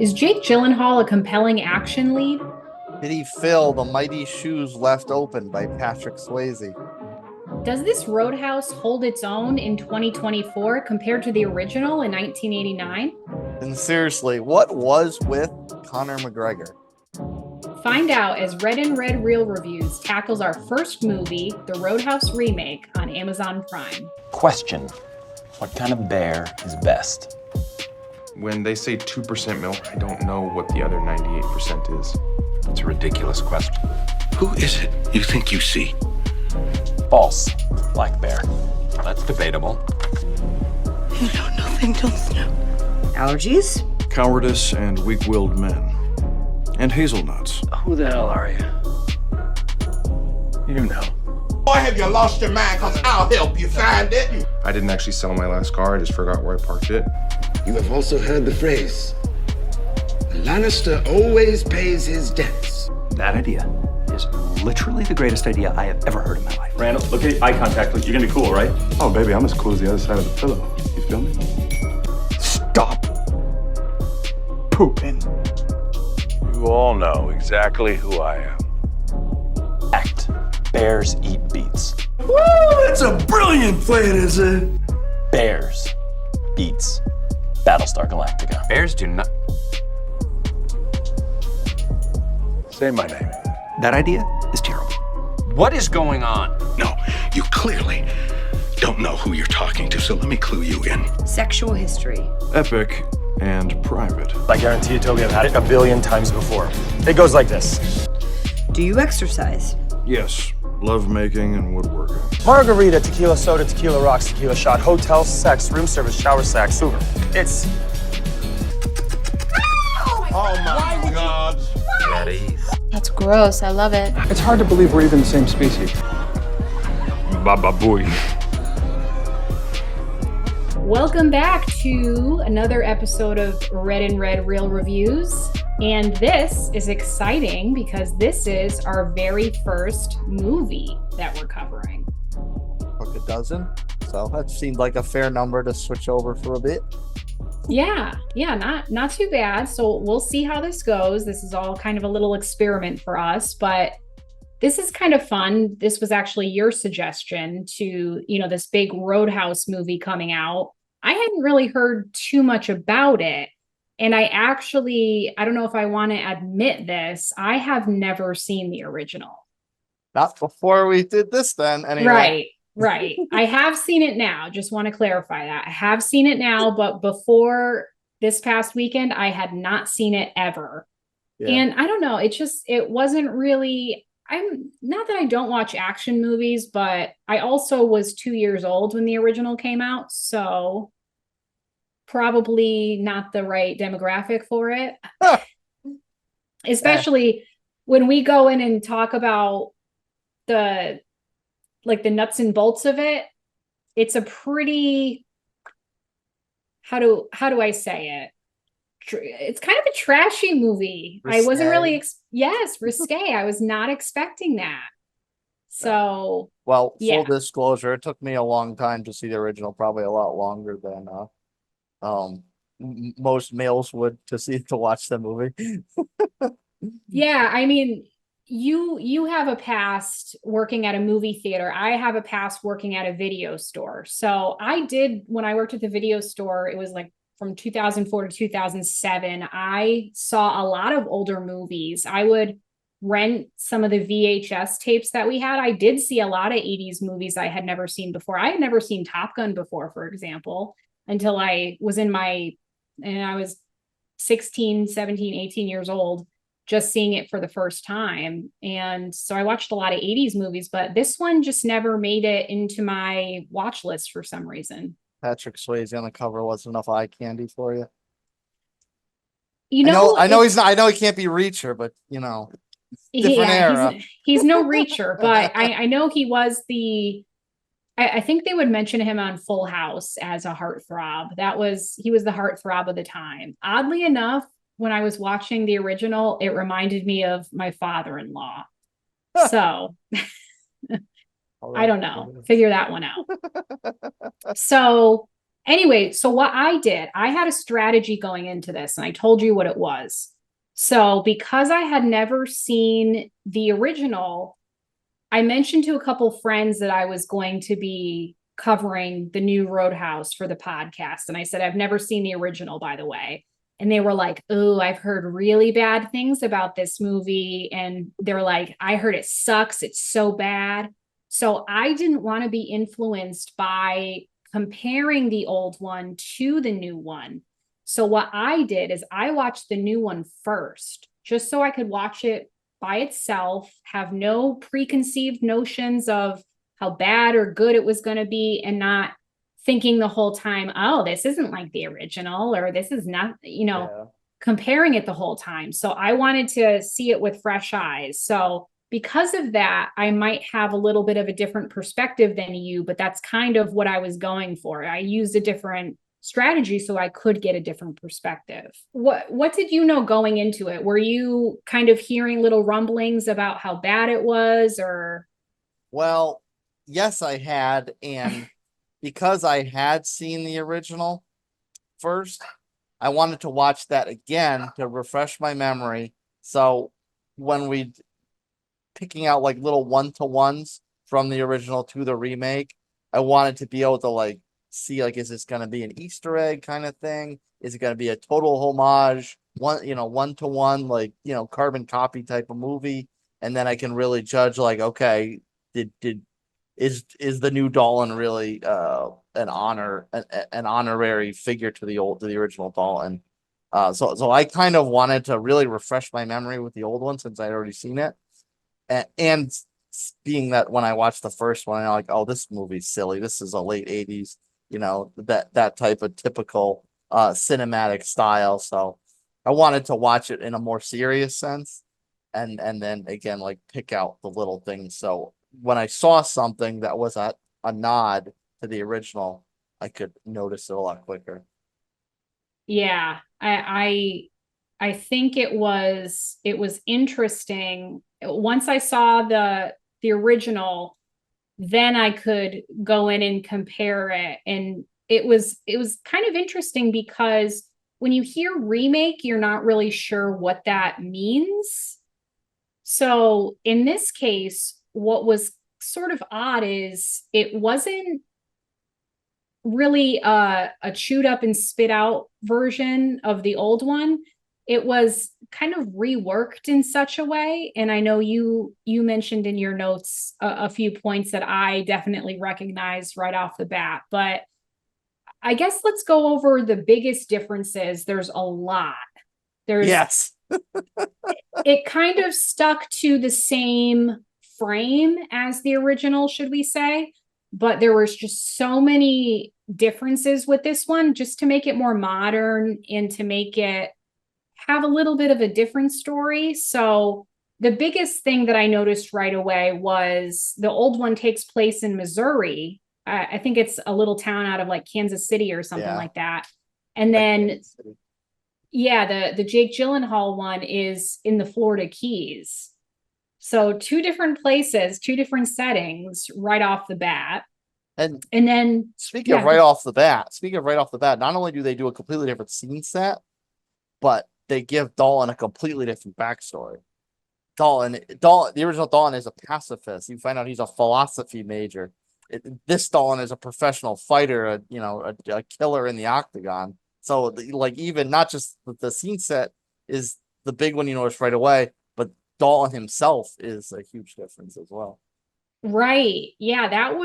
Is Jake Gyllenhaal a compelling action lead? Did he fill the mighty shoes left open by Patrick Swayze? Does this Roadhouse hold its own in 2024 compared to the original in 1989? And seriously, what was with Conor McGregor? Find out as Red and Red Real Reviews tackles our first movie, the Roadhouse remake, on Amazon Prime. Question: what kind of bear is best? When they say 2% milk, I don't know what the other 98% is. It's a ridiculous question. Who is it you think you see? False. Black bear. That's debatable. You know nothing, don't you? Allergies? Cowardice and weak-willed men. And hazelnuts. Who the hell are you? You know. Boy, have you lost your mind? Cause I'll help you find it. I didn't actually sell my last car, I just forgot where I parked it. You have also heard the phrase, a Lannister always pays his debts. That idea is literally the greatest idea I have ever heard in my life. Randall, look at eye contact. You're gonna be cool, right? Oh, baby, I'm as cool as the other side of the pillow. You feel me? Stop pooping. You all know exactly who I am. Act. Bears eat beets. Woo! That's a brilliant plan, is it? Bears beats Battlestar Galactica. Bears do not. Say my name. That idea is terrible. What is going on? No, you clearly don't know who you're talking to, so let me clue you in. Sexual history. Epic and private. I guarantee you, Toby, I've had it a billion times before. It goes like this. Do you exercise? Yes, love making and woodworking. Margarita, tequila soda, tequila rocks, tequila shot, hotel, sex, room service, shower sack, Uber. It's... Oh my God. Daddy. That's gross. I love it. It's hard to believe we're even the same species. Baba booey. Welcome back to another episode of Red and Red Real Reviews. And this is exciting because this is our very first movie that we're covering. Like a dozen. So that seemed like a fair number to switch over for a bit. Yeah, not too bad. So we'll see how this goes. This is all kind of a little experiment for us, but this is kind of fun. This was actually your suggestion to, this big Roadhouse movie coming out. I hadn't really heard too much about it. And I don't know if I want to admit this, I have never seen the original. Not before we did this then, anyway. Right. I have seen it now. Just want to clarify that. I have seen it now, but before this past weekend, I had not seen it ever. Yeah. And I don't know, it wasn't really, I'm not that I don't watch action movies, but I also was 2 years old when the original came out. So probably not the right demographic for it. Especially when we go in and talk about the nuts and bolts of it. It's a pretty, how do I say it? It's kind of a trashy movie. Risque. I wasn't really, risque. I was not expecting that. So, well, full disclosure, it took me a long time to see the original, probably a lot longer than most males would to watch the movie. Yeah, I mean, you have a past working at a movie theater. I have a past working at a video store. So when I worked at the video store, it was like from 2004 to 2007. I saw a lot of older movies. I would rent some of the VHS tapes that we had. I did see a lot of 80s movies I had never seen before. I had never seen Top Gun before, for example, until I was and I was 16, 17, 18 years old, just seeing it for the first time. And so I watched a lot of 80s movies, but this one just never made it into my watch list for some reason. Patrick Swayze on the cover wasn't enough eye candy for you. I know he's not. I know he can't be Reacher, but different era. He's no Reacher, but I know he was I think they would mention him on Full House as a heartthrob. He was the heartthrob of the time. Oddly enough, when I was watching the original, it reminded me of my father-in-law. So I don't know. Figure that one out. So Anyway, so what I did, I had a strategy going into this, and I told you what it was. So because I had never seen the original, I mentioned to a couple friends that I was going to be covering the new Roadhouse for the podcast. And I said, I've never seen the original, by the way. And they were like, oh, I've heard really bad things about this movie. And they're like, I heard it sucks. It's so bad. So I didn't want to be influenced by comparing the old one to the new one. So what I did is I watched the new one first, just so I could watch it by itself, have no preconceived notions of how bad or good it was going to be, and not thinking the whole time, oh, this isn't like the original, or this is not, comparing it the whole time. So I wanted to see it with fresh eyes. So because of that, I might have a little bit of a different perspective than you, but that's kind of what I was going for. I used a different strategy so I could get a different perspective. What did you know going into it? Were you kind of hearing little rumblings about how bad it was, or? Well, yes, I had, and because I had seen the original first, I wanted to watch that again to refresh my memory. So when we picking out like little one-to-ones from the original to the remake, I wanted to be able to like see, like, is this going to be an Easter egg kind of thing? Is it going to be a total homage, one-to-one, like, carbon copy type of movie? And then I can really judge, like, okay, is the new Dalton really an honorary figure to the original Dalton? So I kind of wanted to really refresh my memory with the old one since I'd already seen it, and being that when I watched the first one, I'm like, oh, this movie's silly. This is a late 80s, that type of typical cinematic style. So I wanted to watch it in a more serious sense, and then again, like, pick out the little things. So when I saw something that was a nod to the original, I could notice it a lot quicker. Yeah, I think it was interesting. Once I saw the original, then I could go in and compare it. And it was kind of interesting because when you hear remake, you're not really sure what that means. So in this case, what was sort of odd is it wasn't really a chewed up and spit out version of the old one. It was kind of reworked in such a way. And I know you mentioned in your notes a few points that I definitely recognized right off the bat. But I guess let's go over the biggest differences. There's a lot. Yes. It kind of stuck to the same frame as the original, should we say? But there was just so many differences with this one, just to make it more modern and to make it have a little bit of a different story. So the biggest thing that I noticed right away was the old one takes place in Missouri. I think it's a little town out of like Kansas City or something like that. And then, the Jake Gyllenhaal one is in the Florida Keys. So two different places, two different settings right off the bat. And then speaking of right off the bat, not only do they do a completely different scene set, but they give Dalton a completely different backstory. Dalton, the original Dalton is a pacifist. You find out he's a philosophy major. This Dalton is a professional fighter, a killer in the octagon. So, like, even not just the scene set is the big one you notice right away, but Dalton himself is a huge difference as well. Right. Yeah, that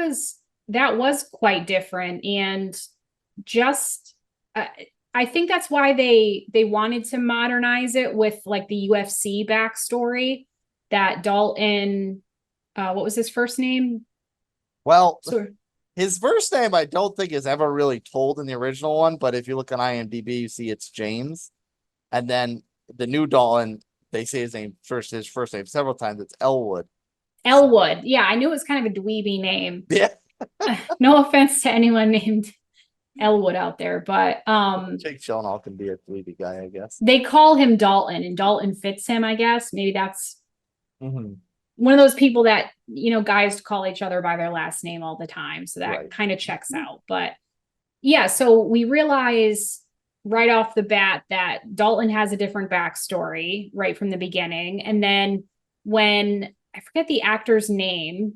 was quite different. And just I think that's why they wanted to modernize it with like the UFC backstory, that Dalton, what was his first name? Well, his first name I don't think is ever really told in the original one, but if you look on IMDb, you see it's James. And then the new Dalton, they say his first name several times. It's Elwood. Elwood. Yeah, I knew it was kind of a dweeby name. Yeah. No offense to anyone named Elwood out there, but Jake Gyllenhaal can be a dweeby guy, I guess. They call him Dalton, and Dalton fits him, I guess. Maybe that's one of those people that, guys call each other by their last name all the time. So that kind of checks out. But Yeah, so we realize right off the bat that Dalton has a different backstory right from the beginning. And then when I forget the actor's name,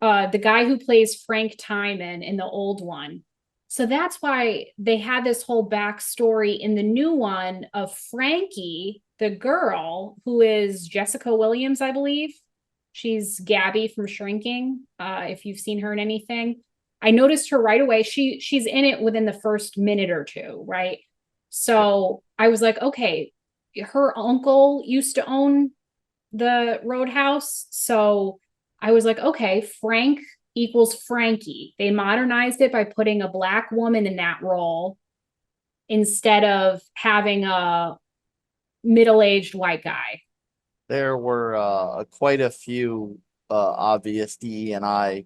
the guy who plays Frank Timon in the old one. So that's why they had this whole backstory in the new one of Frankie, the girl who is Jessica Williams, I believe. She's Gabby from Shrinking. If you've seen her in anything, I noticed her right away. She's in it within the first minute or two, right? So I was like, okay, her uncle used to own the Roadhouse. So I was like, okay, Frank equals Frankie. They modernized it by putting a Black woman in that role instead of having a middle-aged white guy. There were quite a few obvious DE&I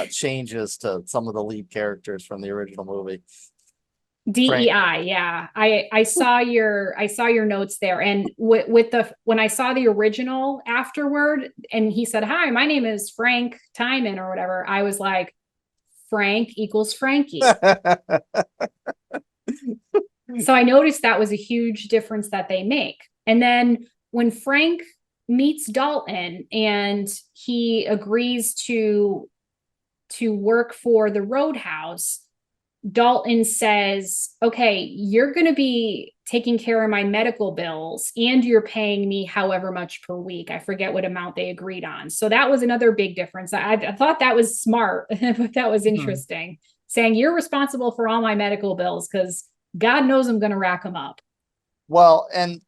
changes to some of the lead characters from the original movie. DEI, yeah. I saw your notes there, and when I saw the original afterward, and he said, "Hi, my name is Frank Timon" or whatever, I was like, Frank equals Frankie. So I noticed that was a huge difference that they make. And then when Frank meets Dalton and he agrees to work for the Roadhouse, Dalton says, okay, you're going to be taking care of my medical bills and you're paying me however much per week. I forget what amount they agreed on. So that was another big difference. I thought that was smart. But that was interesting. Saying you're responsible for all my medical bills because God knows I'm going to rack them up. Well, and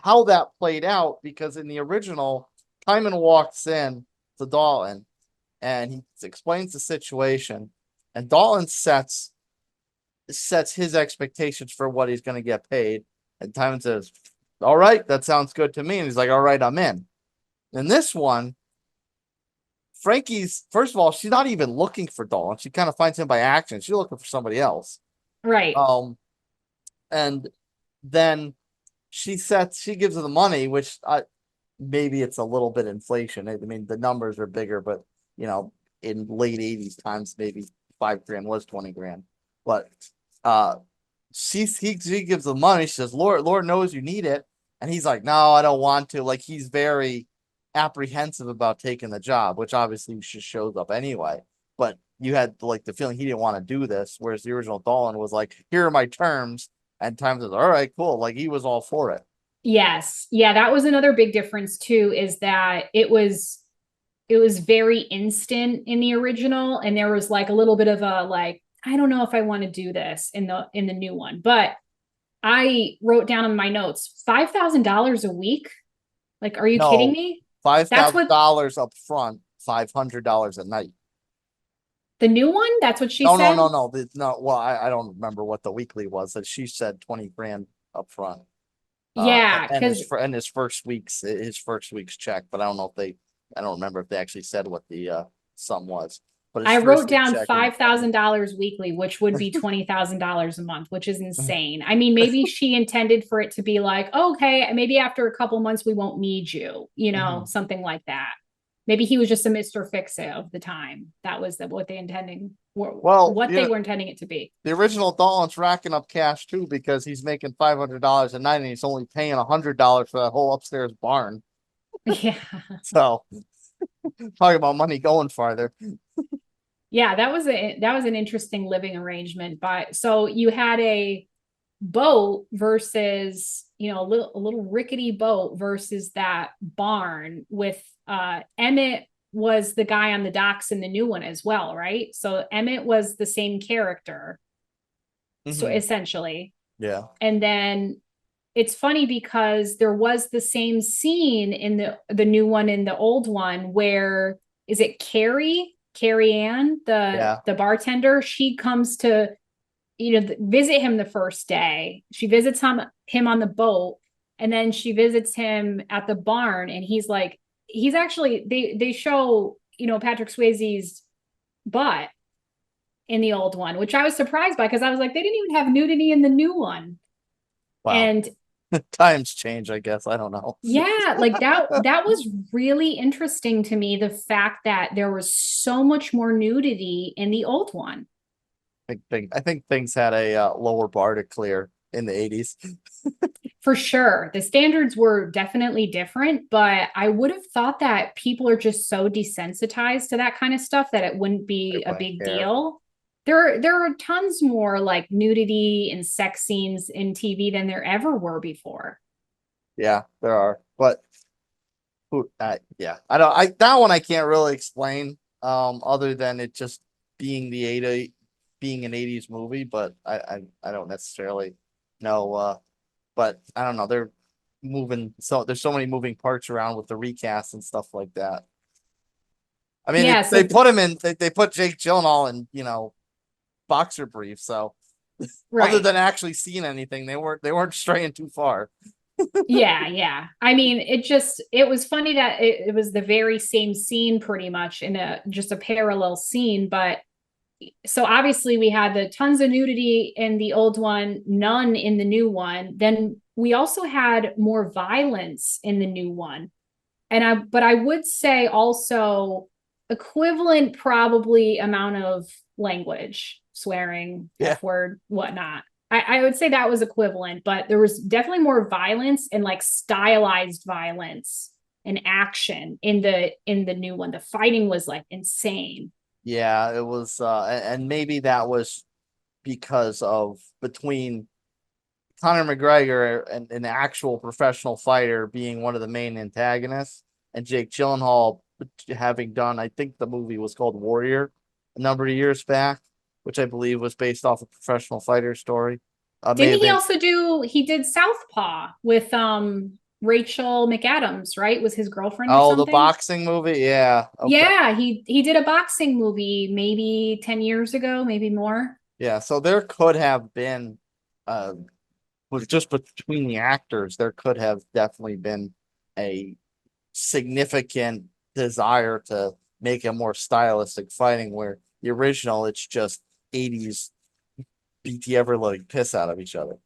how that played out, because in the original, Timon walks in to Dalton and he explains the situation, and Dalton sets his expectations for what he's going to get paid. And Timon says, all right, that sounds good to me. And he's like, all right, I'm in. In this one, Frankie's, first of all, she's not even looking for Dalton. She kind of finds him by accident. She's looking for somebody else. Right. And then she gives her the money, which maybe it's a little bit inflation. I mean, the numbers are bigger, but in late 80s times, maybe $5,000 was $20,000. But she gives the money. She says, Lord knows you need it. And he's like, no, I don't want to. Like, he's very apprehensive about taking the job, which obviously just shows up anyway. But you had like the feeling he didn't want to do this, whereas the original Dalton was like, here are my terms. And Time says, all right, cool. Like, he was all for it. Yes. Yeah, that was another big difference too, is that it was very instant in the original, and there was like a little bit of a like, I don't know if I want to do this in the new one. But I wrote down in my notes, $5,000 a week. Like, are you kidding me? $5,000 up front, $500 a night. The new one? That's what she said? No. Well, I don't remember what the weekly was. That she said $20,000 up front. Yeah, and his first week's check, but I don't remember if they actually said what the sum was. But I wrote down $5,000 weekly, which would be $20,000 a month, which is insane. I mean, maybe she intended for it to be like, okay, maybe after a couple months we won't need you, something like that. Maybe he was just a Mr. Fix-It of the time. That was what they intending. They were intending it to be. The original Dalton's racking up cash too, because he's making $500 a night and he's only paying $100 for that whole upstairs barn. Yeah. So talking about money going farther. Yeah, that was an interesting living arrangement. But so you had a boat versus a little rickety boat versus that barn with Emmett was the guy on the docks in the new one as well, right? So Emmett was the same character. So essentially. Yeah. And then it's funny because there was the same scene in the new one and the old one where, is it Carrie Ann, the bartender? She comes to visit him the first day. She visits him on the boat, and then she visits him at the barn, and he's actually they show Patrick Swayze's butt in the old one, which I was surprised by, because I was like, they didn't even have nudity in the new one. Wow. And times change, I guess. I don't know. Yeah, like that was really interesting to me, the fact that there was so much more nudity in the old one. I think things had a lower bar to clear in the 80s. For sure. The standards were definitely different, but I would have thought that people are just so desensitized to that kind of stuff that it wouldn't be a big deal. There are tons more like nudity and sex scenes in TV than there ever were before. Yeah, there are. But yeah, that one I can't really explain other than it just being being an 80s movie, but I don't necessarily know but I don't know, they're moving, so there's so many moving parts around with the recast and stuff like that. I mean, Yeah, they put him in, they put Jake Gyllenhaal in, boxer briefs, so other than actually seeing anything, they weren't straying too far. Yeah. I mean, it was funny that it was the very same scene pretty much in just a parallel scene, but so obviously we had the tons of nudity in the old one, none in the new one. Then we also had more violence in the new one. But I would say also equivalent probably amount of language, swearing, F-word, whatnot. I would say that was equivalent, but there was definitely more violence and like stylized violence and action in the new one. The fighting was like insane. Yeah, it was, and maybe that was because of between Conor McGregor and an actual professional fighter being one of the main antagonists, and Jake Gyllenhaal having done, I think the movie was called Warrior a number of years back, which I believe was based off a professional fighter story. Didn't he also he did Southpaw with Rachel McAdams, right? Was his girlfriend or something? The boxing movie? Yeah. Okay. Yeah, he did a boxing movie maybe 10 years ago, maybe more. Yeah, so there could have been was just between the actors, there could have definitely been a significant desire to make a more stylistic fighting, where the original, it's just 80s beat the ever living piss out of each other.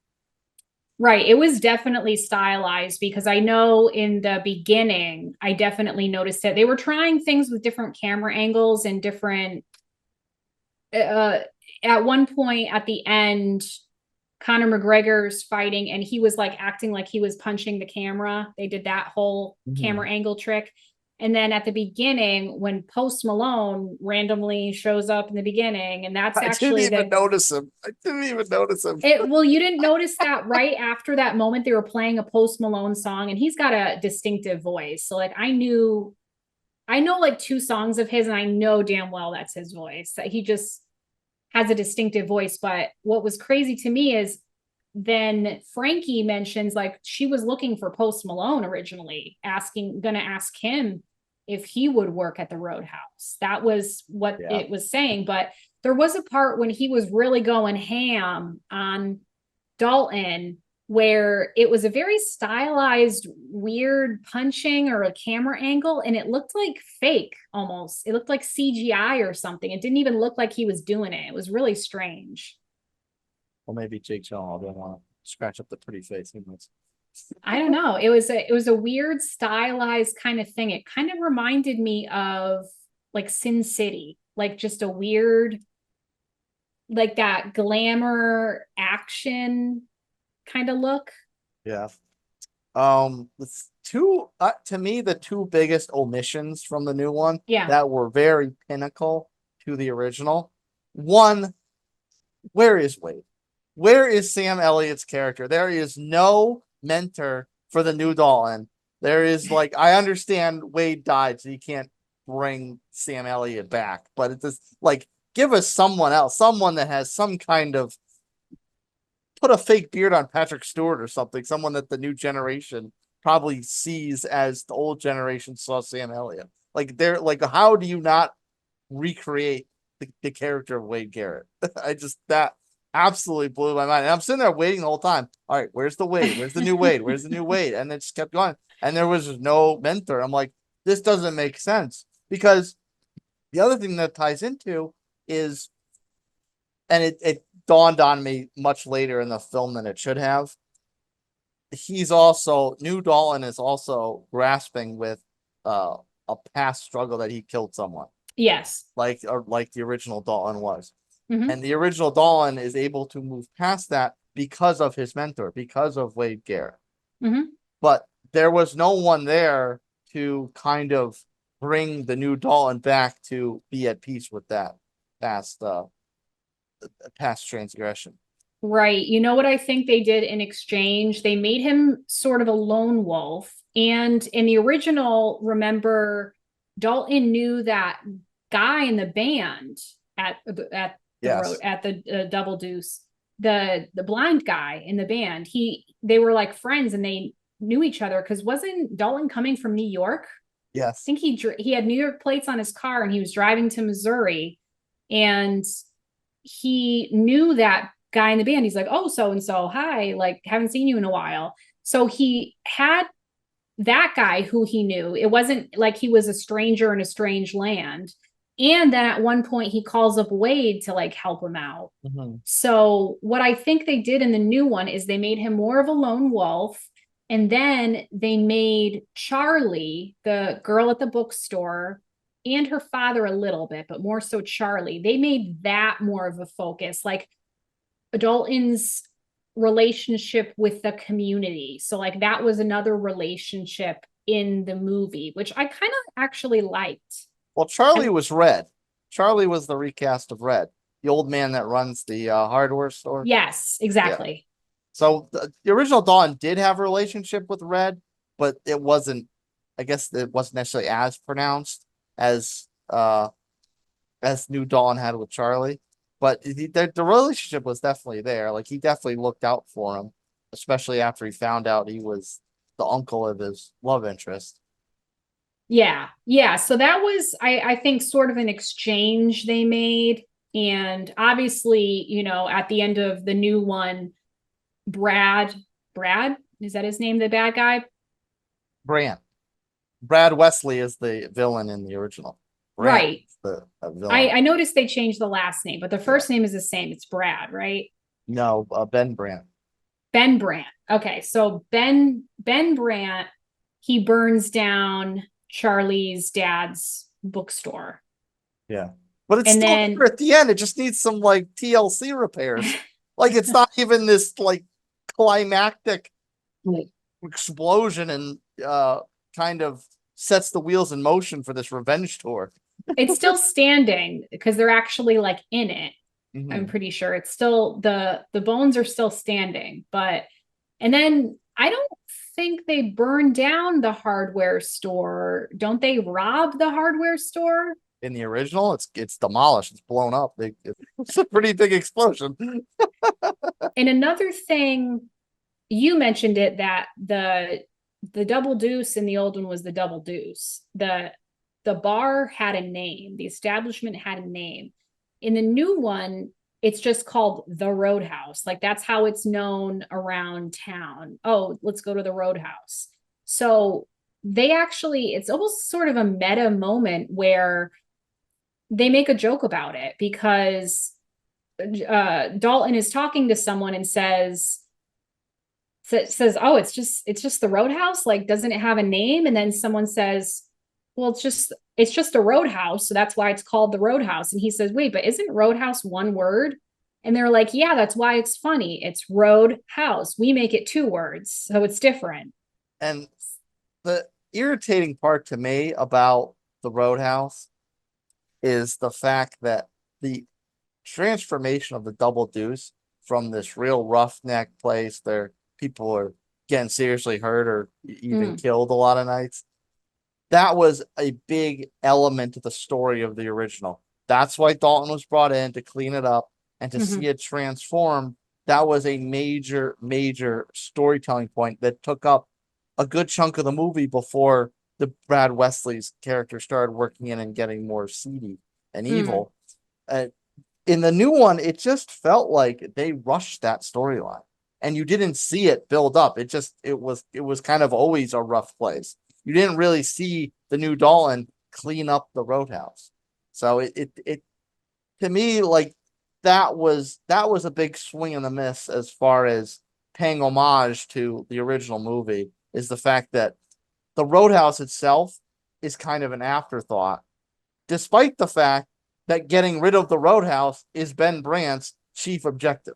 Right. It was definitely stylized because I know in the beginning, I definitely noticed that they were trying things with different camera angles and different. At one point at the end, Conor McGregor's fighting and he was like acting like he was punching the camera. They did that whole camera angle trick. And then at the beginning, when Post Malone randomly shows up in the beginning, and that's actually I didn't even notice him. Well, you didn't notice that right after that moment they were playing a Post Malone song, and he's got a distinctive voice. So like I know like 2 songs of his, and I know damn well that's his voice. That he just has a distinctive voice. But what was crazy to me is then Frankie mentions like she was looking for Post Malone originally, gonna ask him if he would work at the Roadhouse. That was what it was saying. But there was a part when he was really going ham on Dalton where it was a very stylized, weird punching or a camera angle, and it looked like fake almost. It looked like CGI or something. It didn't even look like he was doing it. It was really strange. Well, maybe Jake Gyllenhaal didn't want to scratch up the pretty face. I don't know. It was a weird stylized kind of thing. It kind of reminded me of like Sin City, like just a weird, like that glamour action kind of look. Yeah. It's to me, the 2 biggest omissions from the new one that were very pinnacle to the original. One, where is Wade? Where is Sam Elliott's character? There is no mentor for the new Dalton. There is like, I understand Wade died, so you can't bring Sam Elliott back, but it's just like, give us someone else, someone that has some kind of, put a fake beard on Patrick Stewart or something, someone that the new generation probably sees as the old generation saw Sam Elliott. Like they're like, how do you not recreate the character of Wade Garrett? That absolutely blew my mind. And I'm sitting there waiting the whole time. All right, where's the Wade? Where's the new Wade? Where's the new Wade? And it just kept going. And there was no mentor. I'm like, this doesn't make sense. Because the other thing that ties into is, and it dawned on me much later in the film than it should have. New Dalton is also grasping with a past struggle that he killed someone. Yes. Like the original Dalton was. Mhm. And the original Dalton is able to move past that because of his mentor, because of Wade Garrett. Mhm. But there was no one there to kind of bring the new Dalton back to be at peace with that past past transgression. Right. You know what I think they did in exchange? They made him sort of a lone wolf. And in the original, remember, Dalton knew that guy in the band at the road Yes. at the Double Deuce, the blind guy in the band. They were like friends and they knew each other because wasn't Dalton coming from New York? I Yes. think he had New York plates on his car and he was driving to Missouri, and he knew that guy in the band. He's like, oh, so and so, hi, like haven't seen you in a while. So he had that guy who he knew. It wasn't like he was a stranger in a strange land. And then at one point he calls up Wade to like help him out. Mm-hmm. So what I think they did in the new one is they made him more of a lone wolf. And then they made Charlie, the girl at the bookstore, and her father a little bit, but more so Charlie. They made that more of a focus, like Dalton's relationship with the community. So like that was another relationship in the movie, which I kind of actually liked. Well, Charlie was Red. Charlie was the recast of Red, the old man that runs the hardware store. Yes, exactly. Yeah. So the original Dawn did have a relationship with Red, but it wasn't. I guess it wasn't necessarily as pronounced as New Dawn had with Charlie. But the relationship was definitely there. Like he definitely looked out for him, especially after he found out he was the uncle of his love interest. Yeah. Yeah. So that was, I think, sort of an exchange they made. And obviously, you know, at the end of the new one, Brad, is that his name, the bad guy? Brad Wesley is the villain in the original. Brand right. The villain. I noticed they changed the last name, but the first name is the same. It's Brad, right? No, Ben Brandt. Ben Brandt. Okay. So Ben Brandt, he burns down Charlie's dad's bookstore. Yeah. But it's and still then at the end, it just needs some like TLC repairs. Like it's not even this like climactic explosion and kind of sets the wheels in motion for this revenge tour. It's still standing because they're actually like in it. Mm-hmm. I'm pretty sure it's still the bones are still standing, but and then I don't think they burn down the hardware store. Don't they rob the hardware store? In the original, it's demolished. It's blown up. It's a pretty big explosion. And another thing, you mentioned it, that the Double Deuce in the old one was the Double Deuce. The bar had a name. The establishment had a name. In the new one, it's just called the Roadhouse. Like that's how it's known around town. Oh, let's go to the Roadhouse. So they actually, it's almost sort of a meta moment where they make a joke about it because Dalton is talking to someone and says, oh, it's just the Roadhouse. Like, doesn't it have a name? And then someone says, well, it's just a roadhouse. So that's why it's called the Roadhouse. And he says, wait, but isn't Roadhouse one word? And they're like, yeah, that's why it's funny. It's Roadhouse. We make it 2 words. So it's different. And the irritating part to me about the Roadhouse is the fact that the transformation of the Double Deuce from this real roughneck place where people are getting seriously hurt or even killed a lot of nights, that was a big element of the story of the original. That's why Dalton was brought in to clean it up and to see it transform. That was a major storytelling point that took up a good chunk of the movie before the Brad Wesley's character started working in and getting more seedy and evil. In the new one, it just felt like they rushed that storyline and you didn't see it build up. It was kind of always a rough place. You didn't really see the new Dalton clean up the Roadhouse. So it to me, like that was a big swing and a miss as far as paying homage to the original movie, is the fact that the Roadhouse itself is kind of an afterthought, despite the fact that getting rid of the Roadhouse is Ben Brandt's chief objective.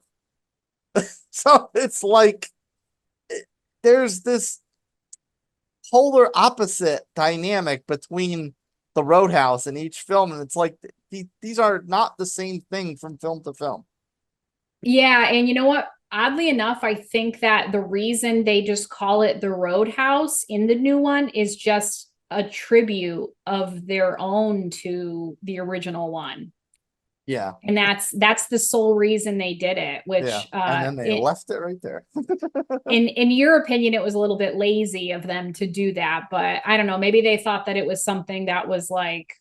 So it's like there's this polar opposite dynamic between the Roadhouse and each film, and it's like these are not the same thing from film to film. Yeah, and you know what? Oddly enough, I think that the reason they just call it the Roadhouse in the new one is just a tribute of their own to the original one. Yeah. And that's the sole reason they did it, which Yeah. And then they left it right there. in your opinion, it was a little bit lazy of them to do that, but I don't know, maybe they thought that it was something that was like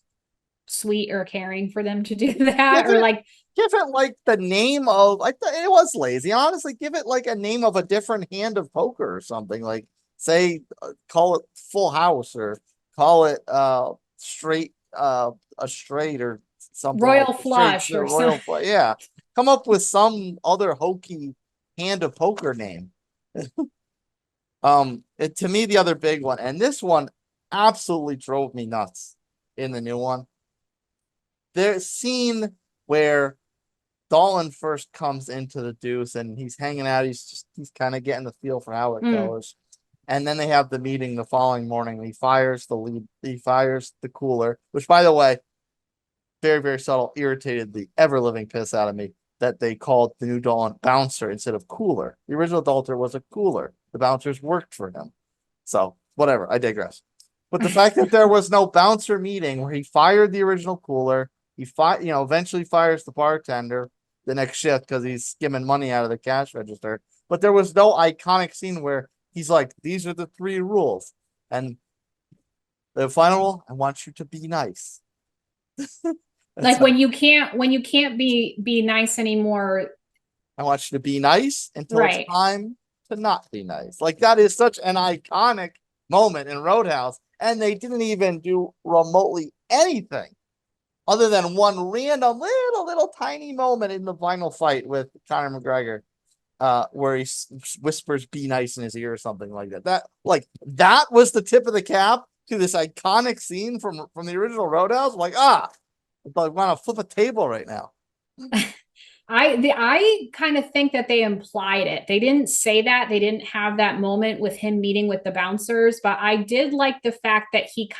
sweet or caring for them to do that, or like give it like the name of it was lazy. Honestly, give it like a name of a different hand of poker or something. Like say call it Full House or call it straight a straight or something Royal like Flush or Royal Flush. Yeah. Come up with some other hokey hand of poker name. To me, the other big one, and this one absolutely drove me nuts in the new one. There's scene where Dalton first comes into the Deuce and he's hanging out. He's kind of getting the feel for how it goes. And then they have the meeting the following morning. He fires the lead. He fires the cooler, which, by the way, very, very subtle, irritated the ever living piss out of me that they called the new Dalton bouncer instead of cooler. The original Dalton was a cooler. The bouncers worked for him. So whatever. I digress. But the fact that there was no bouncer meeting where he fired the original cooler, he eventually fires the bartender the next shift because he's skimming money out of the cash register. But there was no iconic scene where he's like, these are the 3 rules. And the final rule, I want you to be nice. like when you can't be nice anymore. I want you to be nice until Right. it's time to not be nice. Like that is such an iconic moment in Roadhouse. And they didn't even do remotely anything other than one random little tiny moment in the final fight with Conor McGregor, where he whispers "be nice" in his ear or something like that. That was the tip of the cap to this iconic scene from the original Roadhouse. I want to flip a table right now. I kind of think that they implied it. They didn't say that. They didn't have that moment with him meeting with the bouncers, but I did like the fact that he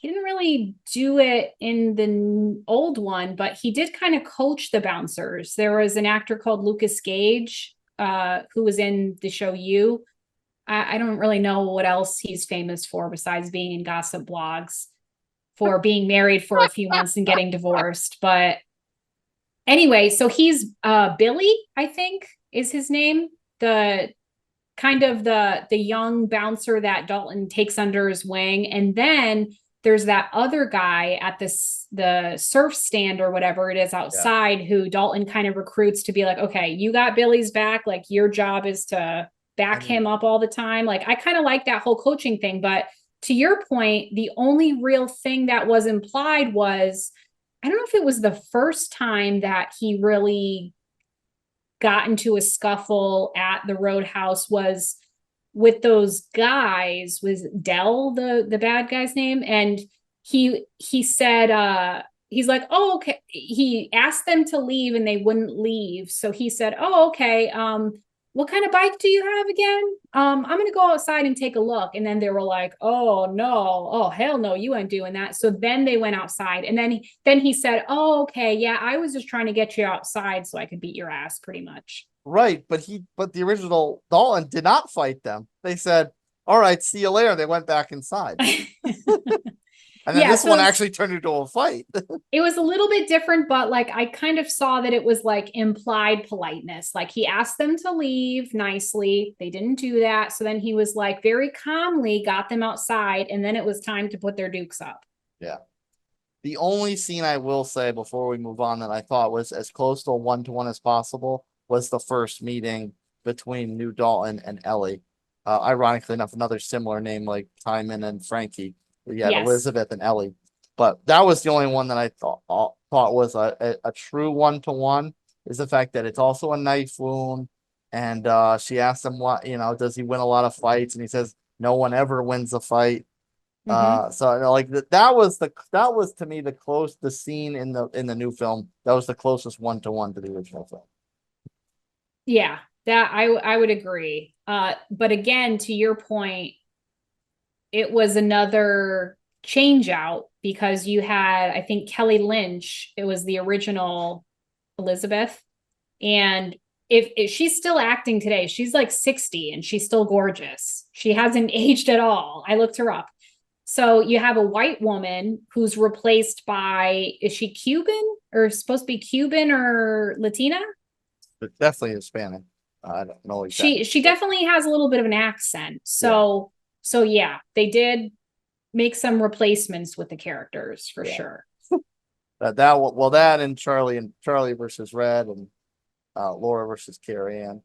didn't really do it in the old one, but he did kind of coach the bouncers. There was an actor called Lucas Gage, who was in the show You. I don't really know what else he's famous for besides being in gossip blogs, for being married for a few months and getting divorced. But anyway, so he's Billy, I think is his name. The kind of the young bouncer that Dalton takes under his wing. And then there's that other guy at the surf stand or whatever it is outside, who Dalton kind of recruits to be like, okay, you got Billy's back. Like your job is to back him up all the time. Like I kind of like that whole coaching thing. But to your point, the only real thing that was implied was, I don't know if it was the first time that he really got into a scuffle at the Roadhouse was with those guys. Was Dell the bad guy's name? And he said he's like, oh, okay. He asked them to leave and they wouldn't leave. So he said, oh, okay. What kind of bike do you have again? I'm gonna go outside and take a look. And then they were like, oh no, oh hell no, you ain't doing that. So then they went outside, and then he said, oh, okay, yeah, I was just trying to get you outside so I could beat your ass, pretty much. Right, but the original Dalton did not fight them. They said, all right, see you later. They went back inside. And then this one actually turned into a fight. It was a little bit different, but like I kind of saw that it was like implied politeness. Like he asked them to leave nicely. They didn't do that. So then he was like very calmly got them outside, and then it was time to put their dukes up. Yeah. The only scene I will say before we move on that I thought was as close to a 1-to-1 as possible was the first meeting between New Dalton and Ellie. Ironically enough, another similar name like Timon and Frankie. Yeah, yes. Elizabeth and Ellie. But that was the only one that I thought was a true 1-to-1, is the fact that it's also a knife wound. And she asked him, what, does he win a lot of fights? And he says, no one ever wins a fight. So I know, like that was to me the scene in the new film that was the closest one-to-one to the original film. Yeah, that I would agree. But again, to your point, it was another change out because you had, I think, Kelly Lynch, it was the original Elizabeth. And if she's still acting today, she's like 60 and she's still gorgeous. She hasn't aged at all. I looked her up. So you have a white woman who's replaced by, is she Cuban or supposed to be Cuban or Latina? But definitely Hispanic. I don't know exactly. She definitely has a little bit of an accent. So yeah, they did make some replacements with the characters for sure. That and Charlie versus Red and Laura versus Carrie Ann.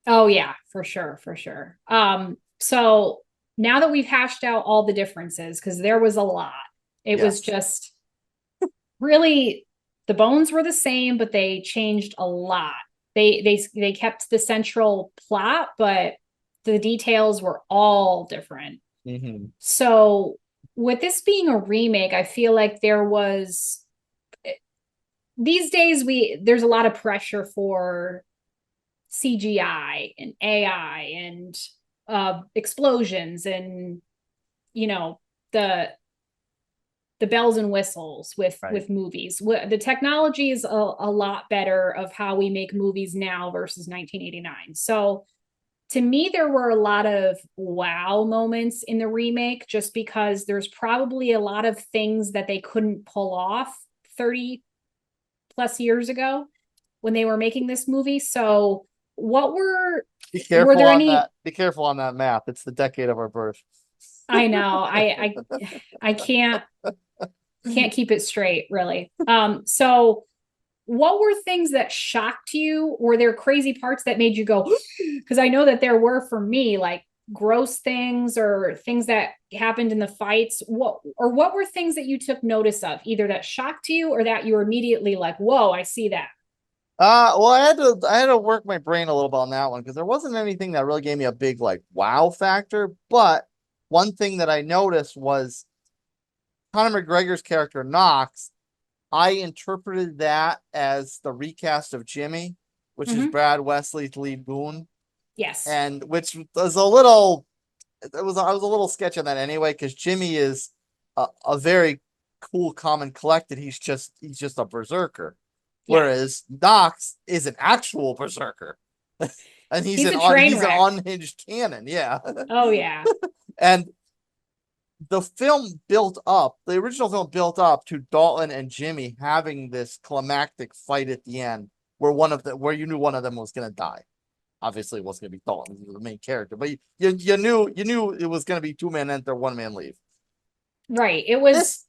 Oh yeah, for sure. So now that we've hashed out all the differences, because there was a lot, it was just really, the bones were the same, but they changed a lot. They kept the central plot, but the details were all different. So with this being a remake, I feel like there was, these days there's a lot of pressure for CGI and AI and explosions and the bells and whistles with movies. The technology is a lot better of how we make movies now versus 1989. So to me, there were a lot of wow moments in the remake, just because there's probably a lot of things that they couldn't pull off 30 plus years ago when they were making this movie. So what were there any... Be careful on that map. It's the decade of our birth. I know. I can't keep it straight, really. So what were things that shocked you? Were there crazy parts that made you go, because I know that there were for me, like gross things or things that happened in the fights. What were things that you took notice of, either that shocked you or that you were immediately like, whoa, I see that? Well, I had to work my brain a little bit on that one because there wasn't anything that really gave me a big like wow factor. But one thing that I noticed was Conor McGregor's character Knox. I interpreted that as the recast of Jimmy, which is Brad Wesley's lead Boone. Yes. And which was a little, I was a little sketchy on that anyway, because Jimmy is a very cool, calm, and collected. He's just a berserker. Yeah. Whereas Knox is an actual berserker. And he's an unhinged cannon. Yeah. Oh, yeah. And the original film built up to Dalton and Jimmy having this climactic fight at the end where you knew one of them was going to die. Obviously it wasn't going to be Dalton, he was the main character, but you knew it was going to be 2-man enter, 1-man leave. Right. It was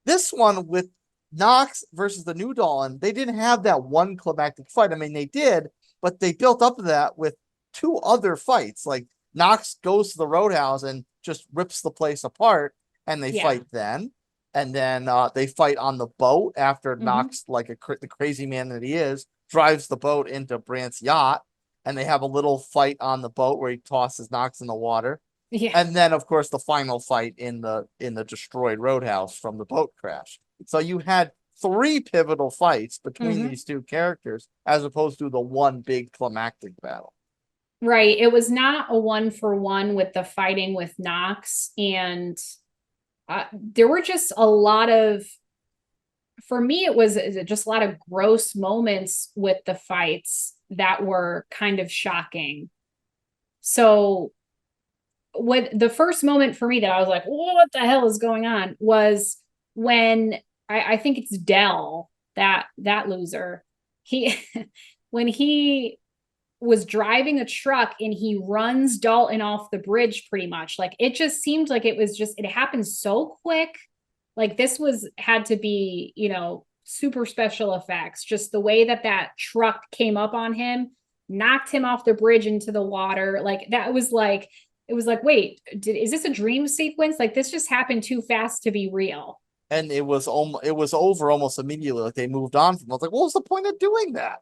this one with Knox versus the new Dalton. They didn't have that one climactic fight. I mean, they did, but they built up to that with 2 other fights. Like Knox goes to the Roadhouse and just rips the place apart, and they fight then. And then they fight on the boat after Knox, like the crazy man that he is, drives the boat into Brant's yacht, and they have a little fight on the boat where he tosses Knox in the water. Yeah. And then, of course, the final fight in the destroyed Roadhouse from the boat crash. So you had 3 pivotal fights between these 2 characters, as opposed to the one big climactic battle. Right. It was not a 1-for-1 with the fighting with Knox. And there were just a lot of, for me, it was just a lot of gross moments with the fights that were kind of shocking. So the first moment for me that I was like, what the hell is going on, was when I think it's Dell, that loser. When he was driving a truck and he runs Dalton off the bridge, pretty much. Like, it just seemed like it happened so quick. Like, this had to be, super special effects. Just the way that truck came up on him, knocked him off the bridge into the water. Like, it was like, wait, is this a dream sequence? Like, this just happened too fast to be real. And it was over almost immediately. Like, they moved on from it. I was like, what was the point of doing that?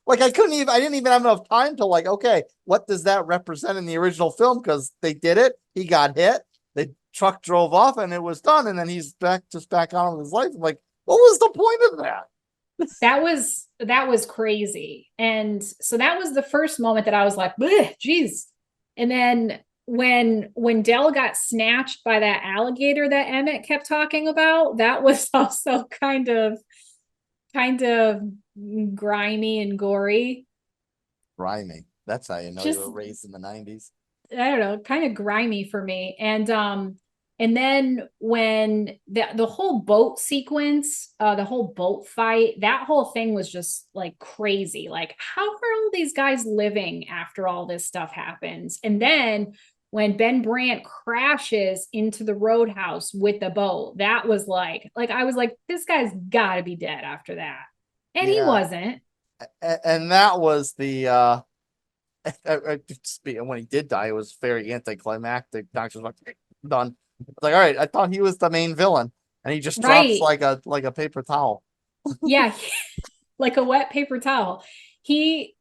Like, I didn't even have enough time to okay, what does that represent in the original film? Because they did it. He got hit. They truck drove off and it was done, and then he's back on with his life. I'm like, what was the point of that? That was crazy. And so that was the first moment that I was like, geez. And then when Dell got snatched by that alligator that Emmett kept talking about, that was also kind of grimy and gory. Grimy. That's how you know you were raised in the 90s. I don't know, kind of grimy for me. And then when the whole boat sequence, the whole boat fight, that whole thing was just like crazy. Like, how are all these guys living after all this stuff happens? And then when Ben Brandt crashes into the Roadhouse with the boat, that was like I was like, this guy's got to be dead after that. And he wasn't. And that was the when he did die, it was very anticlimactic. Doctor's like, done. It's like, all right, I thought he was the main villain, and he just drops like a paper towel. Yeah, like a wet paper towel. I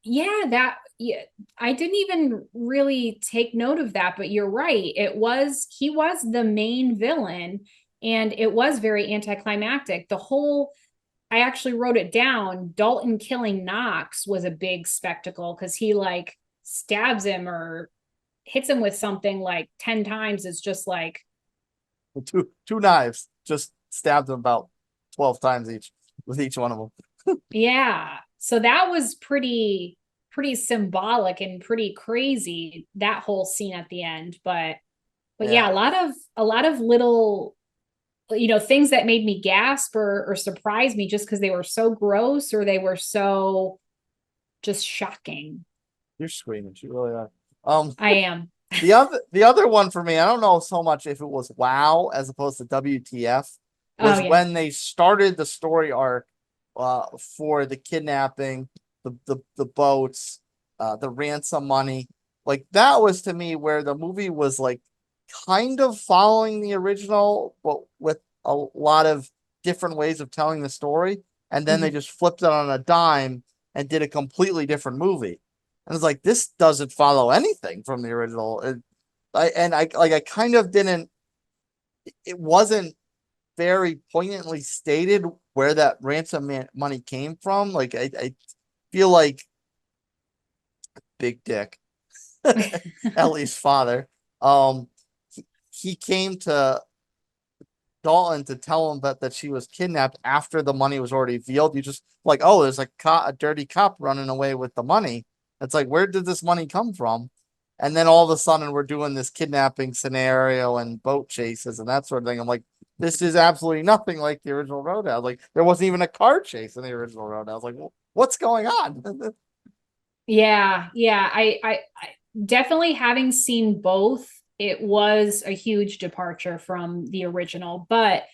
didn't even really take note of that, but you're right. He was the main villain, and it was very anticlimactic. I actually wrote it down. Dalton killing Knox was a big spectacle because he like stabs him or hits him with something like 10 times. It's just like two knives, just stabbed him about 12 times each with each one of them. Yeah. So that was pretty symbolic and pretty crazy, that whole scene at the end. But yeah, a lot of little, things that made me gasp or surprise me just because they were so gross or they were so just shocking. You're screaming. You really are. I am. The other one for me, I don't know so much if it was wow as opposed to WTF, was when they started the story arc for the kidnapping, the boats, the ransom money. Like, that was to me where the movie was like kind of following the original, but with a lot of different ways of telling the story. And then they just flipped it on a dime and did a completely different movie. And it's like, this doesn't follow anything from the original. I kind of didn't. It wasn't very poignantly stated where that ransom money came from. Like, I feel like Big Dick, Ellie's father, he came to Dalton to tell him that she was kidnapped after the money was already revealed. You just like, oh, there's a dirty cop running away with the money. It's like, where did this money come from? And then all of a sudden we're doing this kidnapping scenario and boat chases and that sort of thing. I'm like, this is absolutely nothing like the original Roadhouse. Like, there wasn't even a car chase in the original Roadhouse. Like, what's going on? Yeah. I definitely, having seen both, it was a huge departure from the original. But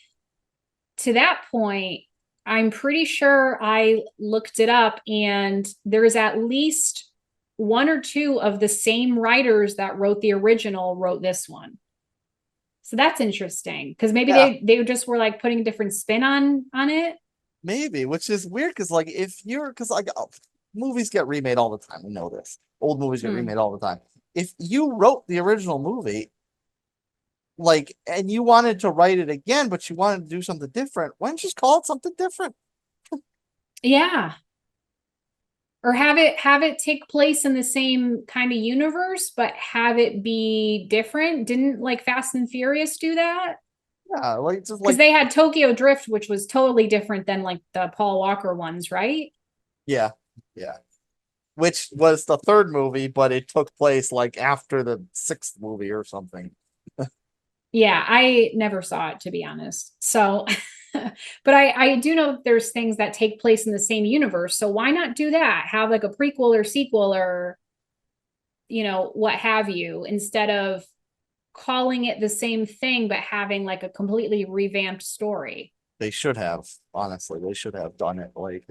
to that point, I'm pretty sure I looked it up, and there's at least one or two of the same writers that wrote the original wrote this one. So that's interesting, because maybe they just were like putting a different spin on it. Maybe, which is weird because movies get remade all the time. We know this. Old movies get remade all the time. If you wrote the original movie, and you wanted to write it again, but you wanted to do something different, why don't you just call it something different? Yeah. Or have it take place in the same kind of universe, but have it be different. Didn't like Fast and Furious do that? Yeah, because they had Tokyo Drift, which was totally different than like the Paul Walker ones, right? Yeah. Which was the third movie, but it took place like after the sixth movie or something. Yeah, I never saw it, to be honest. So, but I do know that there's things that take place in the same universe. So why not do that? Have like a prequel or sequel or, what have you, instead of calling it the same thing, but having like a completely revamped story. They should have, honestly, they should have done it like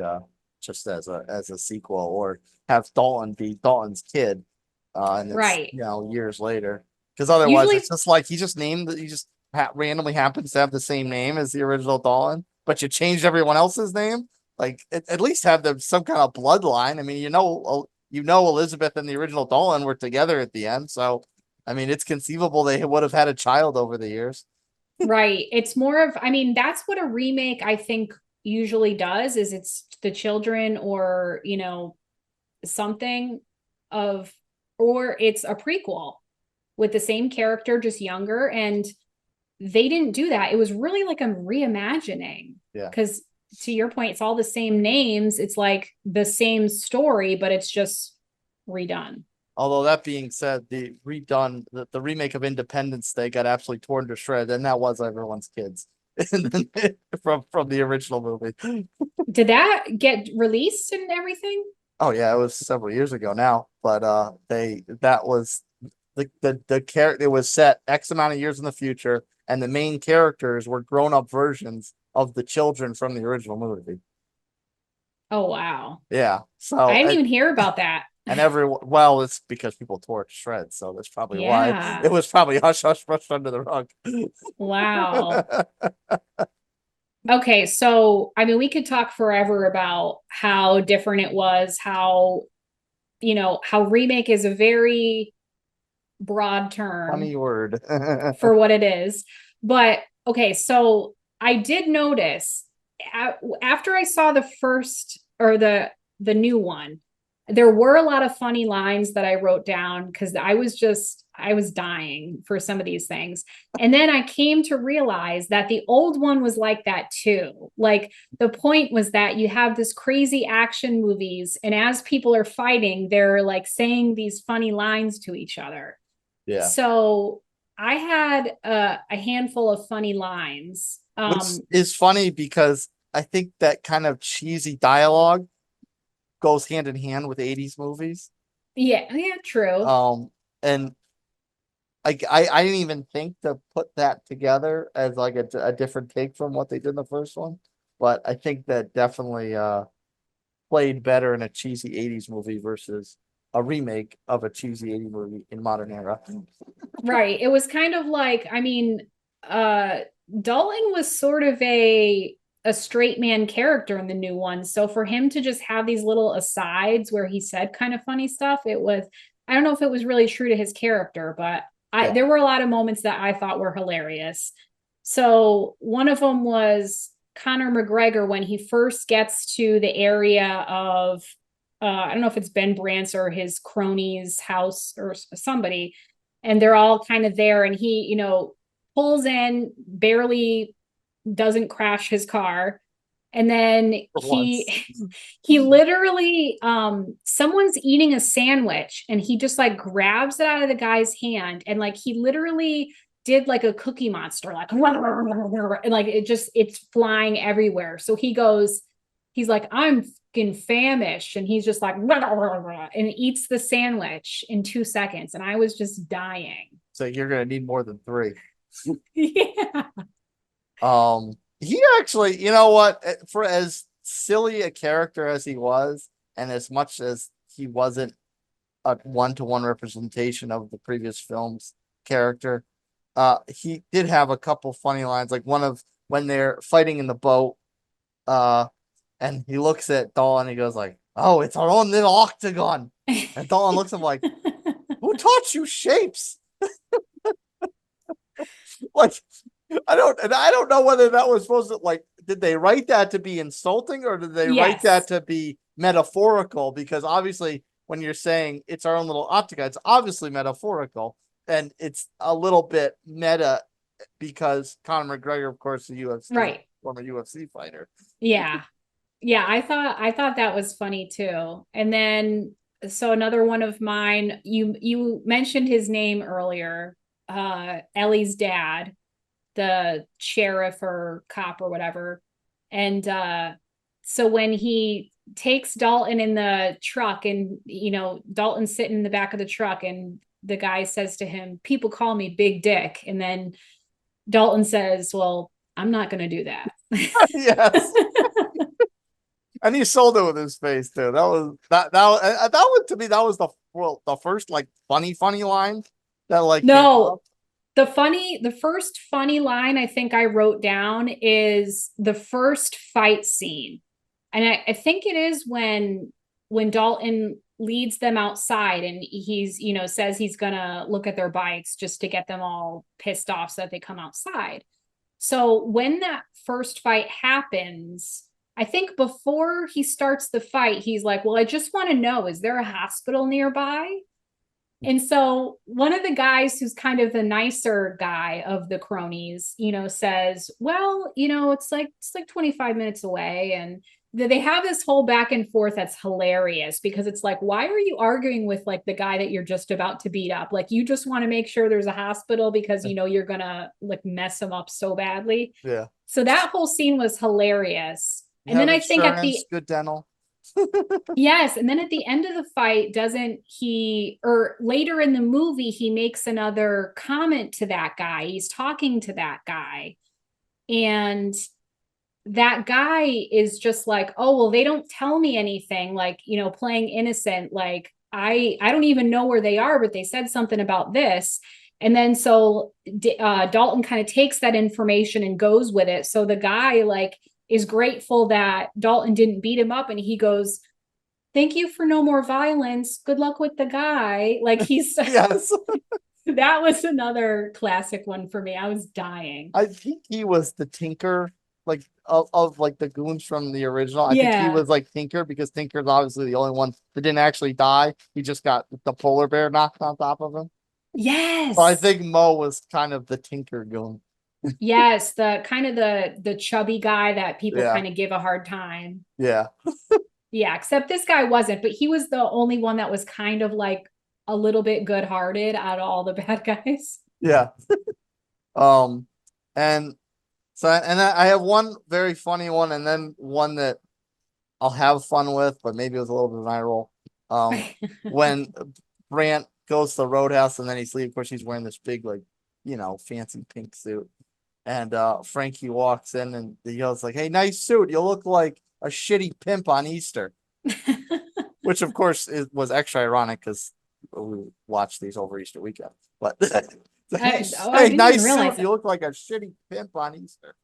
just as a sequel, or have Dalton be Dalton's kid. And it's, right. Years later. Because otherwise, it's just like he just randomly happens to have the same name as the original Dalton, but you changed everyone else's name. Like, at least have them some kind of bloodline. I mean, Elizabeth and the original Dalton were together at the end, so I mean, it's conceivable they would have had a child over the years. Right. It's more of, I mean, that's what a remake, I think, usually does, is it's the children or, you know, something of, or it's a prequel with the same character, just younger. And they didn't do that. It was really like a reimagining. Yeah. Because to your point, it's all the same names. It's like the same story, but it's just redone. Although that being said, the remake of Independence Day got absolutely torn to shreds, and that was everyone's kids from the original movie. Did that get released and everything? Oh yeah, it was several years ago now, but that was the character. It was set X amount of years in the future, and the main characters were grown up versions of the children from the original movie. Oh wow. Yeah, so I didn't even hear about that. And well, it's because people tore it to shreds, so that's probably why Yeah. it was probably hush hush brushed under the rug. Wow. Okay, so I mean, we could talk forever about how different it was, how, you know, how remake is a very broad term Funny word. for what it is. But okay, so I did notice after I saw the first or the new one, there were a lot of funny lines that I wrote down because I was dying for some of these things. And then I came to realize that the old one was like that too. Like the point was that you have this crazy action movies, and as people are fighting, they're like saying these funny lines to each other. Yeah. So I had a handful of funny lines. Which is funny because I think that kind of cheesy dialogue goes hand in hand with 80s movies. Yeah, true. And I didn't even think to put that together as like a different take from what they did in the first one, but I think that definitely played better in a cheesy 80s movie versus a remake of a cheesy 80s movie in modern era. Right. It was kind of like, I mean, Dalton was sort of a straight man character in the new one. So for him to just have these little asides where he said kind of funny stuff, it was, I don't know if it was really true to his character, but there were a lot of moments that I thought were hilarious. So one of them was Conor McGregor when he first gets to the area of, I don't know if it's Ben Brant's or his crony's house or somebody, and they're all kind of there, and he, you know, pulls barely doesn't crash his car, and then he literally someone's eating a sandwich and he just like grabs it out of the guy's hand, and like he literally did like a Cookie Monster, like, and like it's flying everywhere. So he's like, I'm fucking famished, and he's just like and eats the sandwich in 2 seconds, and I was just dying. So you're gonna need more than 3. Yeah. He actually, you know what, for as silly a character as he was, and as much as he wasn't a one-to-one representation of the previous film's character, he did have a couple funny lines, like one of when they're fighting in the boat, and he looks at Dalton and he goes like, "Oh, it's our own little octagon." And Dalton looks at him like, "Who taught you shapes?" Like, I don't know whether that was supposed to, like, did they write that to be insulting or did they write that to be metaphorical? Because obviously when you're saying it's our own little octagon, it's obviously metaphorical, and it's a little bit meta because Conor McGregor, of course, the former UFC fighter. Yeah. Yeah, I thought that was funny too. And then so another one of mine, you mentioned his name earlier, Ellie's dad, the sheriff or cop or whatever. And so when he takes Dalton in the truck, and you know, Dalton's sitting in the back of the truck, and the guy says to him, "People call me Big Dick." And then Dalton says, "Well, I'm not going to do that." Yes. And he sold it with his face too. That one to me, that was the first like funny line that like the first funny line I think I wrote down is the first fight scene. And I think it is when Dalton leads them outside, and he's, you know, says he's gonna look at their bikes just to get them all pissed off so that they come outside. So when that first fight happens, I think before he starts the fight, he's like, well, I just want to know, is there a hospital nearby? And so one of the guys who's kind of the nicer guy of the cronies, you know, says, well, you know, it's like 25 minutes away. And they have this whole back and forth that's hilarious, because it's like, why are you arguing with like the guy that you're just about to beat up? Like, you just want to make sure there's a hospital because, you know, you're gonna like mess him up so badly. Yeah. So that whole scene was hilarious. You And then have I think at the insurance, good dental. yes, and then at the end of the fight, doesn't he, or later in the movie, he makes another comment to that guy. He's talking to that guy, and that guy is just like, oh, well, they don't tell me anything, like, you know, playing innocent, like I don't even know where they are, but they said something about this. And then so Dalton kind of takes that information and goes with it. So the guy like is grateful that Dalton didn't beat him up, and he goes, thank you for no more violence. Good luck with the guy. Like he's Yes. that was another classic one for me. I was dying. I think he was the Tinker, like of like the goons from the original. I think he Yeah. was like Tinker, because Tinker's obviously the only one that didn't actually die. He just got the polar bear knocked on top of him. Yes. So I think Mo was kind of the Tinker goon. Yes, the kind of the chubby guy that people Yeah. kind of give a hard time. Yeah. Yeah, except this guy wasn't, but he was the only one that was kind of like a little bit good-hearted out of all the bad guys. Yeah. And so, and I have one very funny one, and then one that I'll have fun with, but maybe it was a little bit of an eye roll. When Brant goes to the Roadhouse and then he's leaving, of course, he's wearing this big, like, you know, fancy pink suit. And Frankie walks in and he goes like, hey, nice suit. You look like a shitty pimp on Easter. Which, of course, was extra ironic because we watched these over Easter weekend. But I hey, didn't nice even realize suit. You look like a shitty pimp on Easter.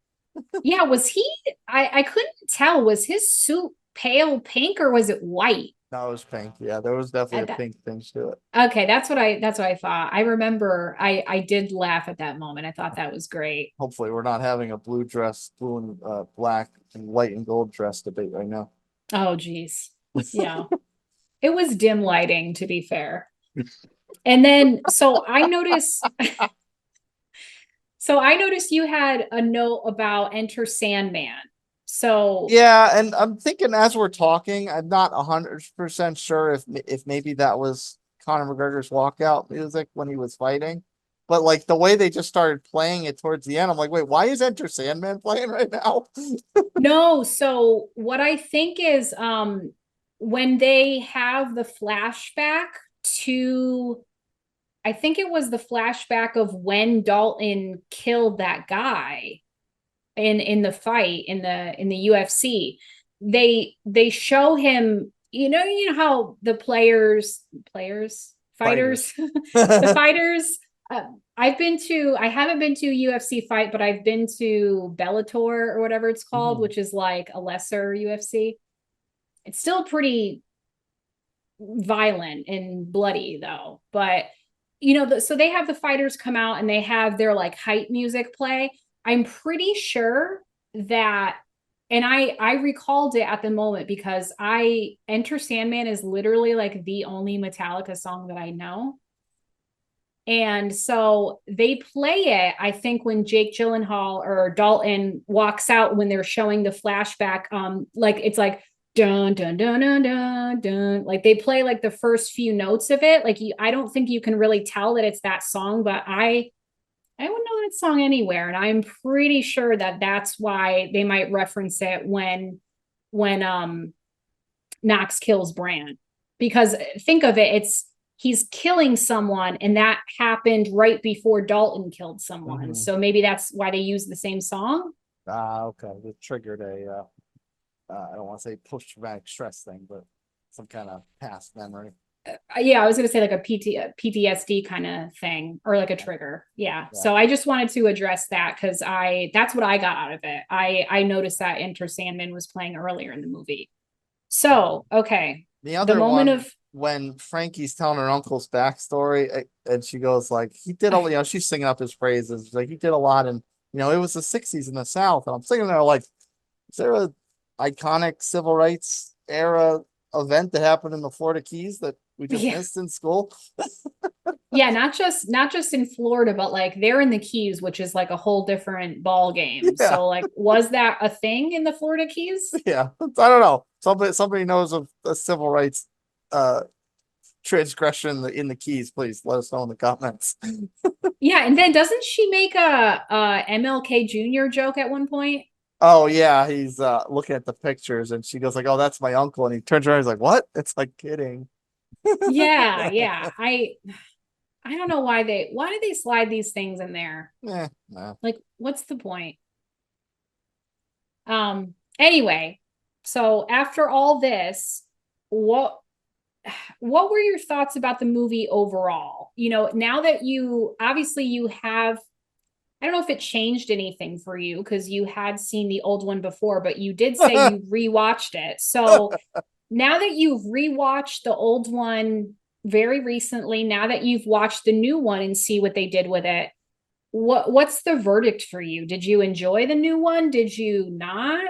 Yeah, was he? I couldn't tell. Was his suit pale pink or was it white? No, it was pink. Yeah, there was definitely a that- pink thing to it. Okay, that's what I thought. I remember I did laugh at that moment. I thought that was great. Hopefully, we're not having a blue and black and white and gold dress debate right now. Oh, geez. Yeah. It was dim lighting, to be fair. And then so I noticed you had a note about Enter Sandman. So Yeah, and I'm thinking as we're talking, I'm not 100% sure if maybe that was Conor McGregor's walkout music when he was fighting. But like the way they just started playing it towards the end, I'm like, wait, why is Enter Sandman playing right now? no, so what I think is when they have the flashback to, I think it was the flashback of when Dalton killed that guy in the fight in the UFC. They show him, you know how the fighters the fighters I haven't been to a UFC fight, but I've been to Bellator or whatever it's called, which is like a lesser UFC. It's still pretty violent and bloody though. But you know, so they have the fighters come out and they have their like hype music play. I'm pretty sure that, and I recalled it at the moment because Enter Sandman is literally like the only Metallica song that I know. And so they play it, I think, when Jake Gyllenhaal or Dalton walks out when they're showing the flashback. Like it's like dun dun dun dun dun dun. Like they play like the first few notes of it. Like I don't think you can really tell that it's that song, but I wouldn't know that song anywhere, and I'm pretty sure that that's why they might reference it when Knox kills Brand, because think of it, he's killing someone, and that happened right before Dalton killed someone. So maybe that's why they use the same song. Okay, it triggered a I don't want to say post-traumatic stress thing, but some kind of past memory. Yeah, I was gonna say like a PTSD kind of thing, or like a trigger. Yeah. So I just wanted to address that because that's what I got out of it. I noticed that Enter Sandman was playing earlier in the movie. So okay, The other moment one of when Frankie's telling her uncle's backstory, and she goes like, he did a, she's singing up his praises. She's like, he did a lot, and it was the '60s in the South, and I'm sitting there like, is there a iconic civil rights era event that happened in the Florida Keys that we just missed in school? Yeah, not just in Florida, but like they're in the Keys, which is like a whole different ball game. Yeah. So like, was that a thing in the Florida Keys? Yeah, I don't know. Somebody knows of a civil rights transgression in the Keys, please let us know in the comments. Yeah, and then doesn't she make a MLK Jr. joke at one point? Oh yeah, he's looking at the pictures, and she goes like, "Oh, that's my uncle," and he turns around, he's like, "What?" It's like kidding. Yeah. I don't know why do they slide these things in there? No. Like, what's the point? Anyway, so after all this, what were your thoughts about the movie overall? Now that you have, I don't know if it changed anything for you because you had seen the old one before, but you did say you rewatched it. So now that you've rewatched the old one very recently, now that you've watched the new one and see what they did with it, what's the verdict for you? Did you enjoy the new one? Did you not?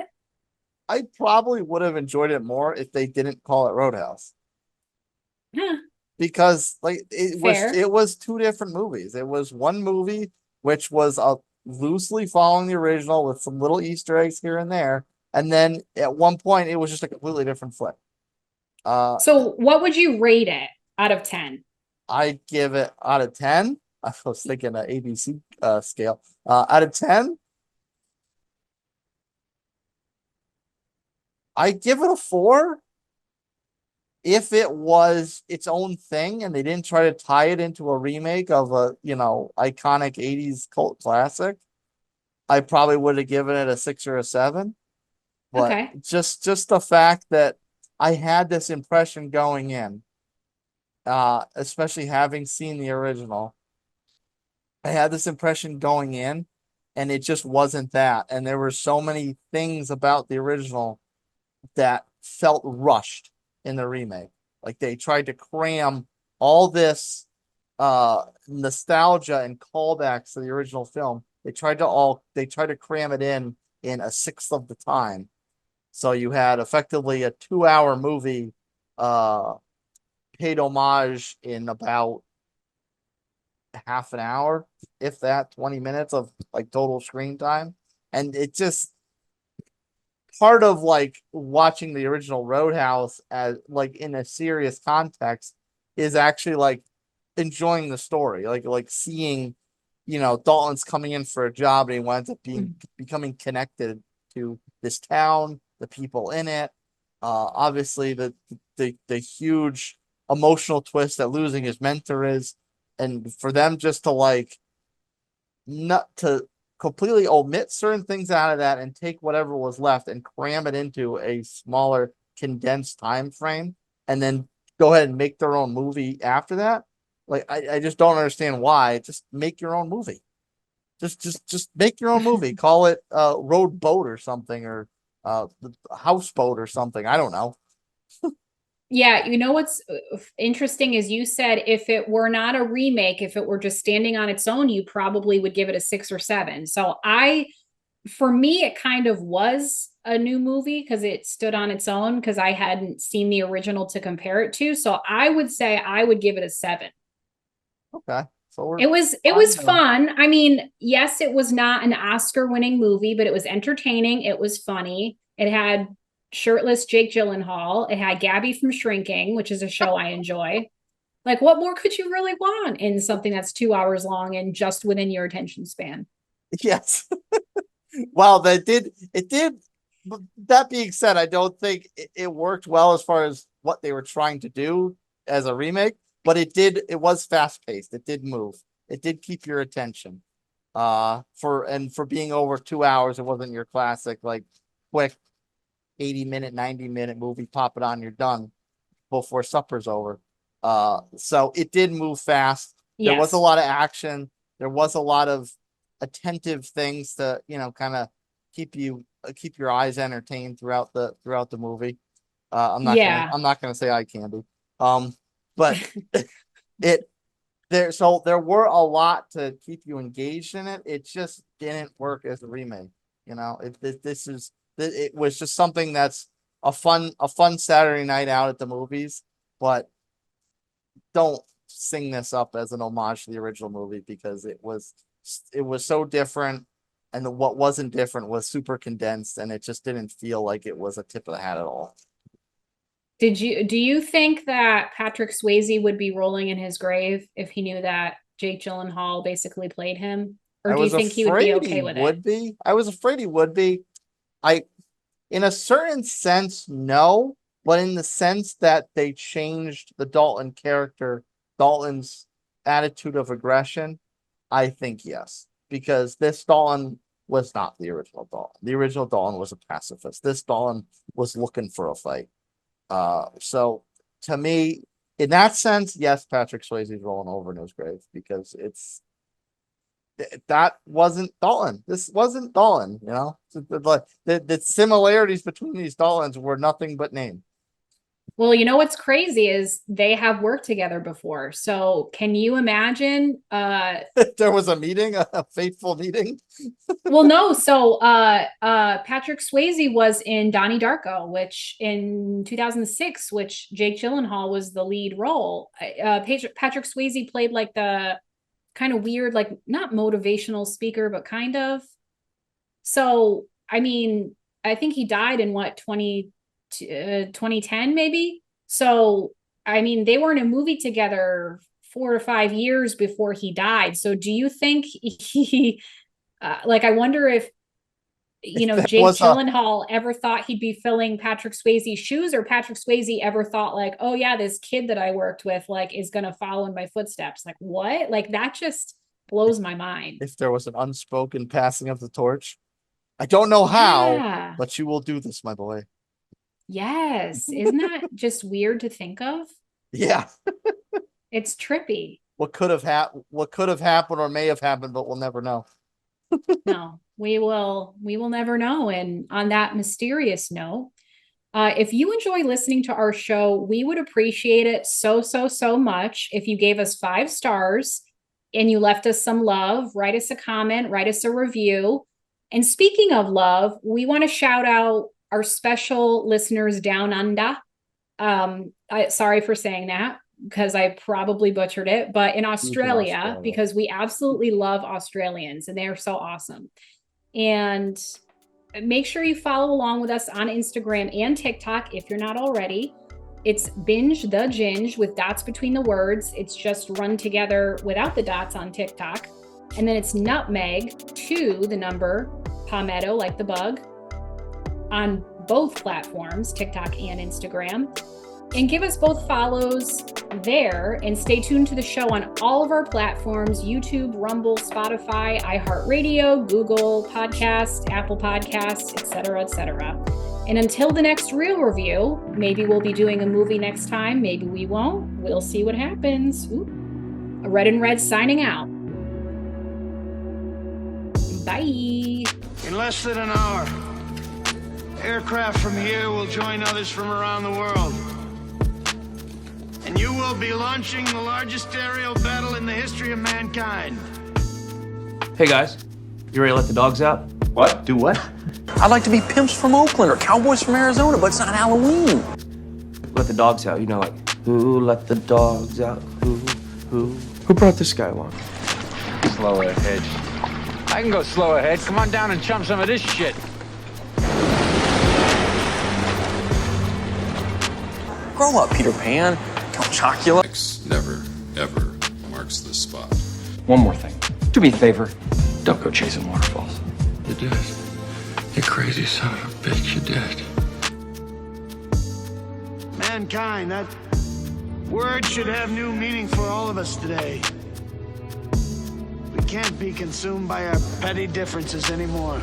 I probably would have enjoyed it more if they didn't call it Roadhouse. Because like it was two different movies. It was one movie which was loosely following the original with some little Easter eggs here and there, and then at one point it was just a completely different flick. So what would you rate it out of 10? I'd give it out of 10. I was thinking an ABC scale. Out of 10, I'd give it a 4. If it was its own thing and they didn't try to tie it into a remake of a, iconic 80s cult classic, I probably would have given it a 6 or a 7. But okay. just the fact that I had this impression going in, especially having seen the original, I had this impression going in, and it just wasn't that. And there were so many things about the original that felt rushed in the remake. Like they tried to cram all this nostalgia and callbacks to the original film. They tried to cram it in a sixth of the time. So you had effectively a 2-hour movie paid homage in about half an hour, if that, 20 minutes of like total screen time. And it just, part of like watching the original Roadhouse as like in a serious context is actually like enjoying the story, like seeing, Dalton's coming in for a job and he winds up becoming connected to this town, the people in it. Obviously the huge emotional twist that losing his mentor is, and for them just to like not to completely omit certain things out of that and take whatever was left and cram it into a smaller condensed time frame and then go ahead and make their own movie after that. Like I just don't understand why. Just make your own movie. Just make your own movie. Call it Road Boat or something, or Houseboat or something. I don't know. Yeah, what's interesting is you said if it were not a remake, if it were just standing on its own, you probably would give it a 6 or 7. So for me, it kind of was a new movie because it stood on its own because I hadn't seen the original to compare it to. So I would say I would give it a 7. Okay. So it was fun. I mean, yes, it was not an Oscar-winning movie, but it was entertaining. It was funny. It had shirtless Jake Gyllenhaal. It had Gabby from Shrinking, which is a show I enjoy. Like, what more could you really want in something that's 2 hours long and just within your attention span? Yes. Well, it did. But that being said, I don't think it worked well as far as what they were trying to do as a remake, but it was fast paced. It did move. It did keep your attention. For being over 2 hours, it wasn't your classic, like, quick 80-minute, 90-minute movie, pop it on, you're done before supper's over. So it did move fast. There was a lot of action. There was a lot of attentive things to, kind of keep your eyes entertained throughout the movie. I'm not gonna say eye candy. But there were a lot to keep you engaged in it. It just didn't work as a remake. You know, it was just something that's a fun Saturday night out at the movies, but don't sing this up as an homage to the original movie because it was so different, and what wasn't different was super condensed, and it just didn't feel like it was a tip of the hat at all. Do you think that Patrick Swayze would be rolling in his grave if he knew that Jake Gyllenhaal basically played him? Or do you think he would be okay with it? I was afraid he would be. In a certain sense, no, but in the sense that they changed the Dalton character, Dalton's attitude of aggression, I think yes. Because this Dalton was not the original Dalton. The original Dalton was a pacifist. This Dalton was looking for a fight. So to me, in that sense, yes, Patrick Swayze's rolling over in his grave because that wasn't Dalton. This wasn't Dalton, you know. The similarities between these Daltons were nothing but name. Well, you know what's crazy is they have worked together before. So can you imagine there was a meeting, a fateful meeting? Well, no. So Patrick Swayze was in Donnie Darko, which in 2006, which Jake Gyllenhaal was the lead role. Patrick Swayze played like the kind of weird, like not motivational speaker, but kind of. So, I mean, I think he died in 2010 maybe. So I mean, they were in a movie together 4 to 5 years before he died. So do you think he I wonder if Jake Gyllenhaal ever thought he'd be filling Patrick Swayze's shoes, or Patrick Swayze ever thought like, oh yeah, this kid that I worked with like is gonna follow in my footsteps? Like what? Like that just blows my mind. If there was an unspoken passing of the torch, I don't know how, but you will do this, my boy. Yes. Isn't that just weird to think of? Yeah. It's trippy. What could have happened or may have happened, but we'll never know. No, we will never know. And on that mysterious note, if you enjoy listening to our show, we would appreciate it so much if you gave us 5 stars and you left us some love. Write us a comment, write us a review. And speaking of love, we want to shout out our special listeners down under. Sorry for saying that, because I probably butchered it, but in Australia, because we absolutely love Australians and they are so awesome. And make sure you follow along with us on Instagram and TikTok if you're not already. It's Binge the Ginge with dots between the words. It's just run together without the dots on TikTok. And then it's Nutmeg 2, the number, Palmetto, like the bug, on both platforms, TikTok and Instagram. And give us both follows there, and stay tuned to the show on all of our platforms: YouTube, Rumble, Spotify, iHeartRadio, Google Podcasts, Apple Podcasts, etc., etc. And until the next Real Review, maybe we'll be doing a movie next time, maybe we won't. We'll see what happens. Ooh. A Red and Red signing out. Bye. In less than an hour, aircraft from here will join others from around the world. And you will be launching the largest aerial battle in the history of mankind. Hey guys, you ready to let the dogs out? What? Do what? I'd like to be pimps from Oakland or cowboys from Arizona, but it's not Halloween. Let the dogs out, you know, like, who let the dogs out? Who brought this guy along? Slow ahead. I can go slow ahead. Come on down and chump some of this shit. Grow up, Peter Pan. Count Chocula. X never, ever marks the spot. One more thing. Do me a favor. Don't go chasing waterfalls. You did. You crazy son of a bitch, you did. Mankind, that word should have new meaning for all of us today. We can't be consumed by our petty differences anymore.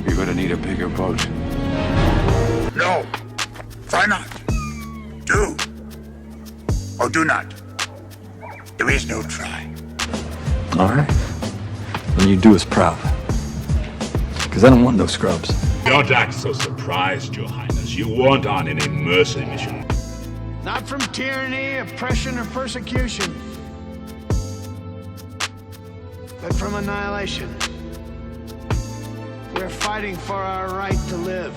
You're gonna need a bigger boat. No. Try not. Do. Or do not. There is no try. All right. Then you do us proud. Because I don't want no scrubs. Don't act so surprised, Your Highness. You weren't on any mercy mission. Not from tyranny, oppression, or persecution, but from annihilation. We're fighting for our right to live.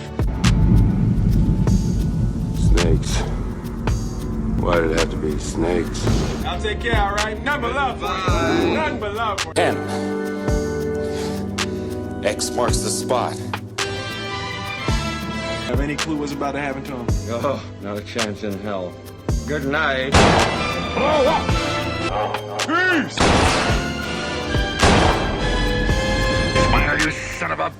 Snakes. Why did it have to be snakes? I'll take care, all right? None but love for you. None but love for you. 10. X marks the spot. Have any clue what's about to happen to him? Oh, not a chance in hell. Good night. Peace! Fire, you son of a...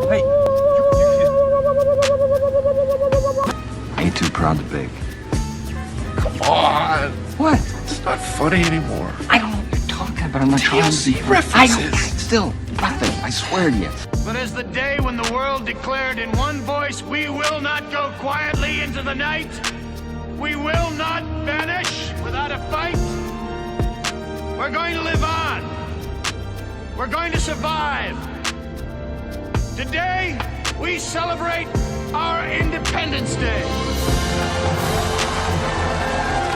Hey, I ain't too proud to beg. Come on. what? It's not funny anymore. I don't know what you're talking about. I'm not trying to see I references. don't. Still, nothing. I swear to you. But as the day when the world declared in one voice, we will not go quietly into the night, we will not vanish without a fight, we're going to live on. We're going to survive. Today, we celebrate our Independence Day.